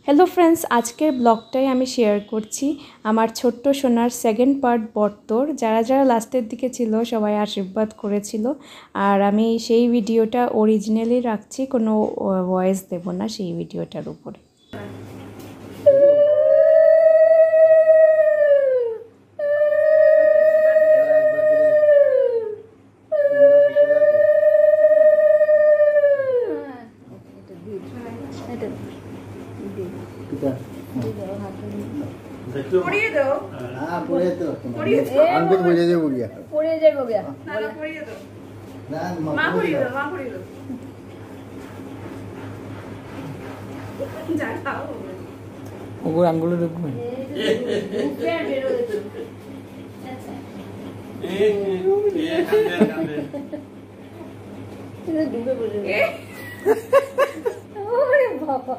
Hello friends, আজকের ব্লগটাই আমি share করছি আমার ছোট্ট সোনার সেকেন্ড পার্ট বর্তর। যারা যারা লাস্টের দিকে ছিল সবাই আশীর্বাদ করেছিল, আর আমি সেই ভিডিওটা অরিজিনালি রাখছি, কোনো ভয়েস দেব না সেই ভিডিওটার উপরে। পড়িয়ে দাও। হ্যাঁ পড়িয়ে দাও। আমি তো পড়িয়ে দেব গিয়া। পড়িয়ে যাবো গিয়া। না না পড়িয়ে দাও। না মা পড়িয়ে দাও, মা পড়িয়ে দাও। যা খাও। ওগো আঙ্গুলে ঢুকবে। উপরে বের হয়ে যাবে। আচ্ছা। কান্দে। এটা ডুবে পড়ে। ওরে বাবা।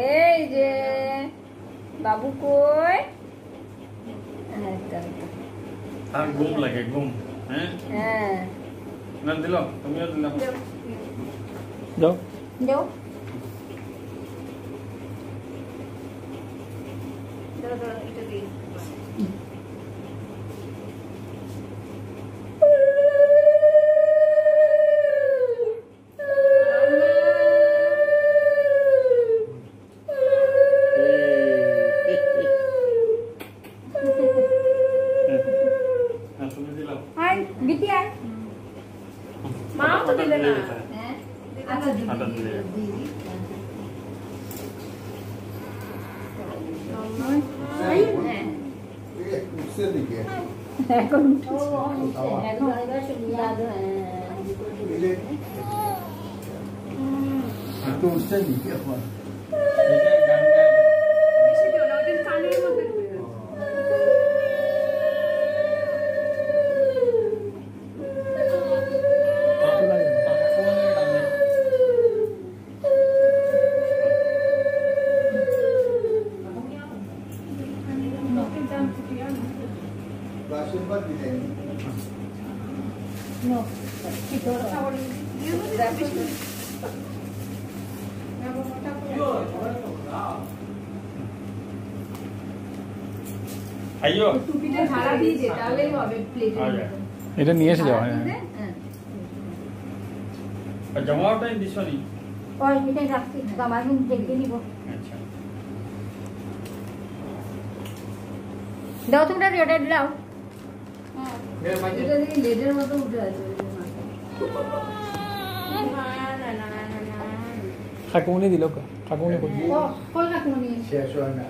এই যে বাবু কই? আর ঘুম লাগে ঘুম। হ্যাঁ হ্যাঁ না দিল তুমিও দিল দাও দাও দাও এটা দিই। আইয়ো টুপিটা ঢালা দিয়ে দে, তাহলেই হবে প্লেটে। এটা নিয়ে এসে যাও। হ্যাঁ আর জামাটাই দিছনি। ওই এটা রাখছি, জামার রুম দেখে নিব। আচ্ছা দাও তোমরা ওটা দাও। এটা দেখি লেডের মতো উঠে আছে। খাকুনি দিল কা খাকুনি কই কল খাকুনি শেষ হয় না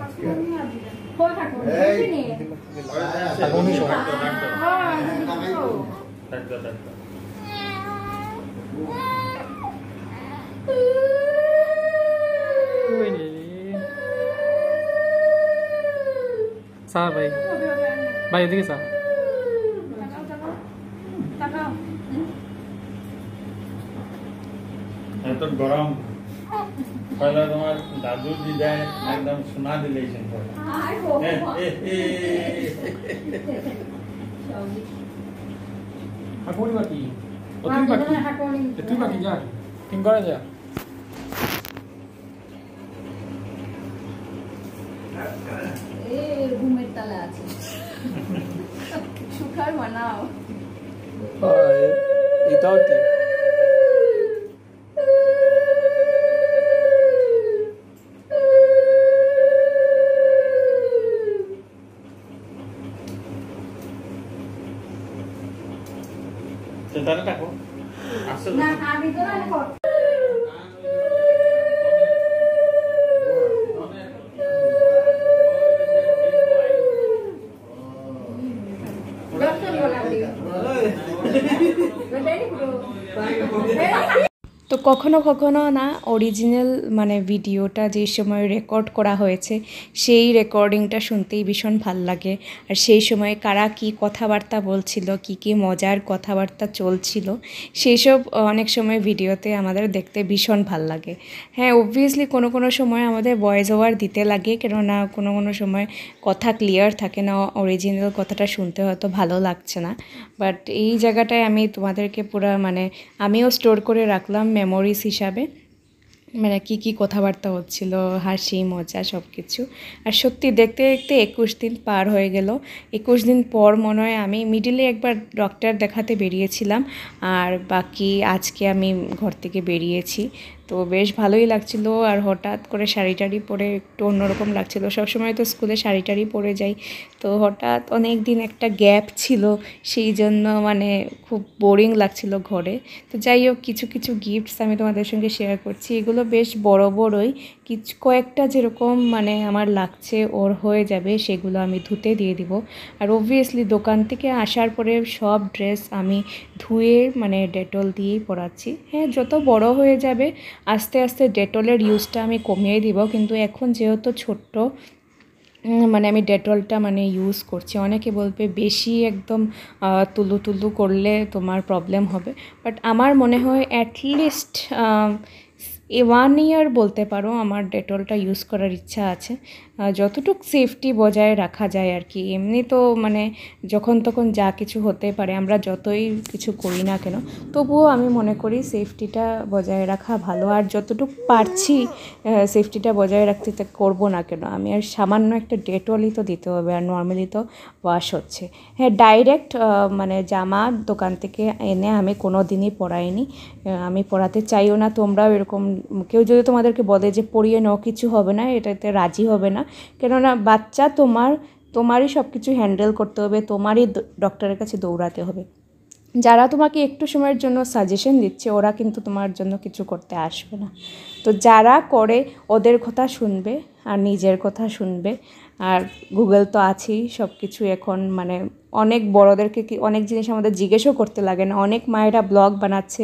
কল খাকুনি নি খাকুনি সব হ্যাঁ ডাক্তার সা ভাই ভাই এদিকে সা এত গরম পয়লা তোমার দাদু দিদায় একদম সোনা দিলেছেন খাকুনি বাকি তুই বাকি যা কিং করে যা ঘুমের তালা আছে সুখার বানাও এটাও ঠিক সেটা রাখো আসলে না আমি তো না কর তো কখনো কখনো না অরিজিনাল মানে ভিডিওটা যে সময় রেকর্ড করা হয়েছে সেই রেকর্ডিংটা শুনতেই ভীষণ ভাল লাগে। আর সেই সময় কারা কী কথাবার্তা বলছিল, কী মজার কথাবার্তা চলছিল, সেই সব অনেক সময় ভিডিওতে আমাদের দেখতে ভীষণ ভাল লাগে। হ্যাঁ, অবভিয়াসলি কোনো কোনো সময় আমাদের ভয়েস ওভার দিতে লাগে, কেননা কোনো কোনো সময় কথা ক্লিয়ার থাকে না, অরিজিনাল কথাটা শুনতে হয়তো ভালো লাগছে না। বাট এই জায়গাটায় আমি তোমাদেরকে পুরো মানে আমিও স্টোর করে রাখলাম মেমোরিজ হিসাবে। মানে কী কথাবার্তা হচ্ছিল, হাসি মজা সব কিছু। আর সত্যি দেখতে দেখতে 21 দিন পার হয়ে গেল। 21 দিন পর মনে হয় আমি মিডিলে একবার ডক্টর দেখাতে বেরিয়েছিলাম, আর বাকি আজকে আমি ঘর থেকে বেরিয়েছি। তো বেশ ভালোই লাগছিল। আর হঠাৎ করে শাড়ি টাড়ি পরে একটু অন্যরকম লাগছিল। সবসময় তো স্কুলে শাড়ি টাড়ি পরে যাই, তো হঠাৎ অনেক দিন একটা গ্যাপ ছিল, সেই জন্য মানে খুব বোরিং লাগছিল ঘরে। তো যাই হোক, কিছু কিছু গিফটস আমি তোমাদের সঙ্গে শেয়ার করছি। এগুলো বেশ বড় বড়ই, কয়েকটা যেরকম মানে আমার লাগছে ওর হয়ে যাবে, সেগুলো আমি ধুতে দিয়ে দিব। আর অবভিয়াসলি দোকান থেকে আসার পরে সব ড্রেস আমি ধুয়ে মানে ডেটল দিয়েই পরাচ্ছি। হ্যাঁ, যত বড় হয়ে যাবে আস্তে আস্তে ডেটলের ইউজটা আমি কমিয়ে দিব, কিন্তু এখন যেহেতু ছোট্ট মানে আমি ডেটলটা মানে ইউজ করছি। অনেকে বলবে বেশি একদম তুলু তুলু করলে তোমার প্রবলেম হবে, বাট আমার মনে হয় অ্যাটলিস্ট 1 ইয়ার বলতে পারো আমার ডেটলটা ইউজ করার ইচ্ছা আছে, যতটুকু সেফটি বজায় রাখা যায় আর কি। এমনি তো মানে যখন তখন যা কিছু হতে পারে, আমরা যতই কিছু করি না কেন, তবুও আমি মনে করি সেফটিটা বজায় রাখা ভালো। আর যতটুকু পারছি সেফটিটা বজায় রাখতে করবো না কেন আমি। আর সামান্য একটা ডেটলই তো দিতে হবে, আর নর্মালি তো ওয়াশ হচ্ছে। হ্যাঁ, ডাইরেক্ট মানে জামা দোকান থেকে এনে আমি কোনো দিনই পরাইনি, আমি পরাতে চাইও না। তোমরাও এরকম কেউ যদি তোমাদেরকে বলে যে পরিয়ে নাও, কিছু হবে না, এটাতে রাজি হবে না। কেননা বাচ্চা তোমারই সব কিছু হ্যান্ডেল করতে হবে, তোমারই ডক্টরের কাছে দৌড়াতে হবে। যারা তোমাকে একটু সময়ের জন্য সাজেশন দিচ্ছে, ওরা কিন্তু তোমার জন্য কিছু করতে আসবে না। তো যারা করে ওদের কথা শুনবে আর নিজের কথা শুনবে। আর গুগল তো আছেই সব কিছু এখন, মানে অনেক বড়োদেরকে অনেক জিনিস আমাদের জিজ্ঞেসও করতে লাগে না। অনেক মায়েরা ব্লগ বানাচ্ছে,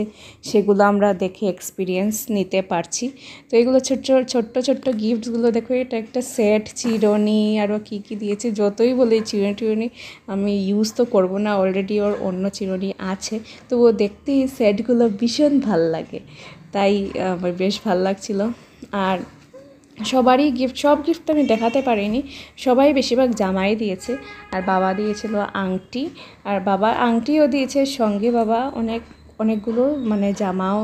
সেগুলো আমরা দেখে এক্সপিরিয়েন্স নিতে পারছি। তো এগুলো ছোট্ট ছোট্ট গিফটসগুলো দেখো, এটা একটা সেট, চিরুনি, আরও কী দিয়েছে। যতই বলি চিরুনি আমি ইউজ তো করবো না, অলরেডি ওর অন্য চিরুনি আছে, তো ও দেখতেই সেটগুলো ভীষণ ভাল লাগে, তাই আমার বেশ ভাল লাগছিল। আর সবারই সব গিফট তো আমি দেখাতে পারিনি, সবাই বেশিরভাগ জামাই দিয়েছে। আর বাবা দিয়েছিল আংটি, আর বাবা আংটিও দিয়েছে, সঙ্গে বাবা অনেকগুলো মানে জামাও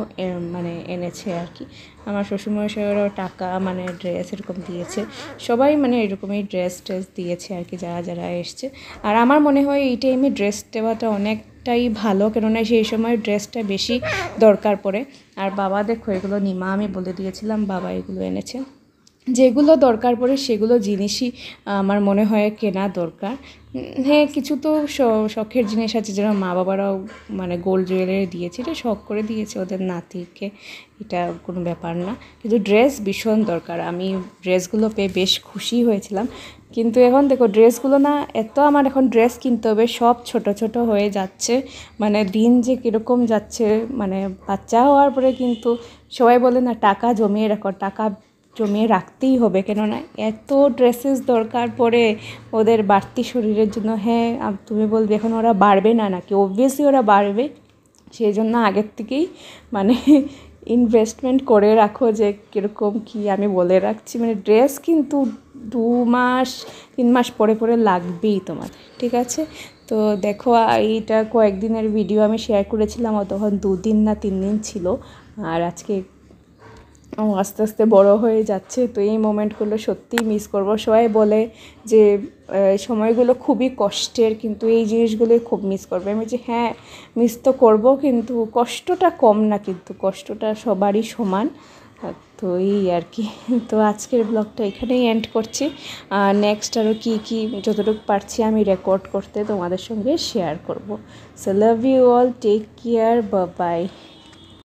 মানে এনেছে আর কি। আমার শ্বশুরমশাইয়েরও টাকা মানে ড্রেস এরকম দিয়েছে, সবাই মানে এরকমই ড্রেস দিয়েছে আর কি, যারা যারা এসছে। আর আমার মনে হয় এই টাইমে ড্রেস দেওয়াটা অনেকটাই ভালো, কেননা সেই সময় ড্রেসটা বেশি দরকার পড়ে। আর বাবা দেখো, এগুলো নিমা আমি বলে দিয়েছিলাম, বাবা এগুলো এনেছে। যেগুলো দরকার পড়ে সেগুলো জিনিসই আমার মনে হয় কেনা দরকার। হ্যাঁ, কিছু তো শখের জিনিস আছে, যারা মা বাবারাও মানে গোল্ড জুয়েলারি দিয়েছে, এটা শখ করে দিয়েছে ওদের নাতিকে, এটা কোনো ব্যাপার না। কিন্তু ড্রেস ভীষণ দরকার, আমি ড্রেসগুলো পেয়ে বেশ খুশি হয়েছিলাম। কিন্তু এখন দেখো ড্রেসগুলো না, এত আমার এখন ড্রেস কিনতে হবে, সব ছোট ছোট হয়ে যাচ্ছে, মানে দিন যে কীরকম যাচ্ছে। মানে বাচ্চা হওয়ার পরে কিন্তু সবাই বলে না, টাকা জমিয়ে রাখো, টাকা জমিয়ে রাখতেই হবে, কেননা এত ড্রেসেস দরকার পড়ে ওদের বাড়তি শরীরের জন্য। হ্যাঁ, তুমি বলবে এখন ওরা বাড়বে না নাকি, অবভিয়াসলি ওরা বাড়বে, সেই জন্য আগের থেকেই মানে ইনভেস্টমেন্ট করে রাখো যে কীরকম কী। আমি বলে রাখছি, মানে ড্রেস কিন্তু 2 মাস 3 মাস পরে পরে লাগবেই তোমার, ঠিক আছে? তো দেখো, এইটা কয়েকদিনের ভিডিও আমি শেয়ার করেছিলাম, তখন 2 দিন না 3 দিন ছিল। আর আজকে আস্তে আস্তে বড় হয়ে যাচ্ছে, তো এই মোমেন্টগুলো সত্যিই মিস করব। সবাই বলে যে সময়গুলো খুবই কষ্টের, কিন্তু এই জিনিসগুলোই খুব মিস করবে। আমি যে হ্যাঁ, মিস তো করব, কিন্তু কষ্টটা কম না, কিন্তু কষ্টটা সবারই সমান। তো এই আর কি। তো আজকের ব্লগটা এখানেই এন্ড করছি। নেক্সট আরও কী যতটুকু পারছি আমি রেকর্ড করতে তোমাদের সঙ্গে শেয়ার করব। So love you all, take care, bye by.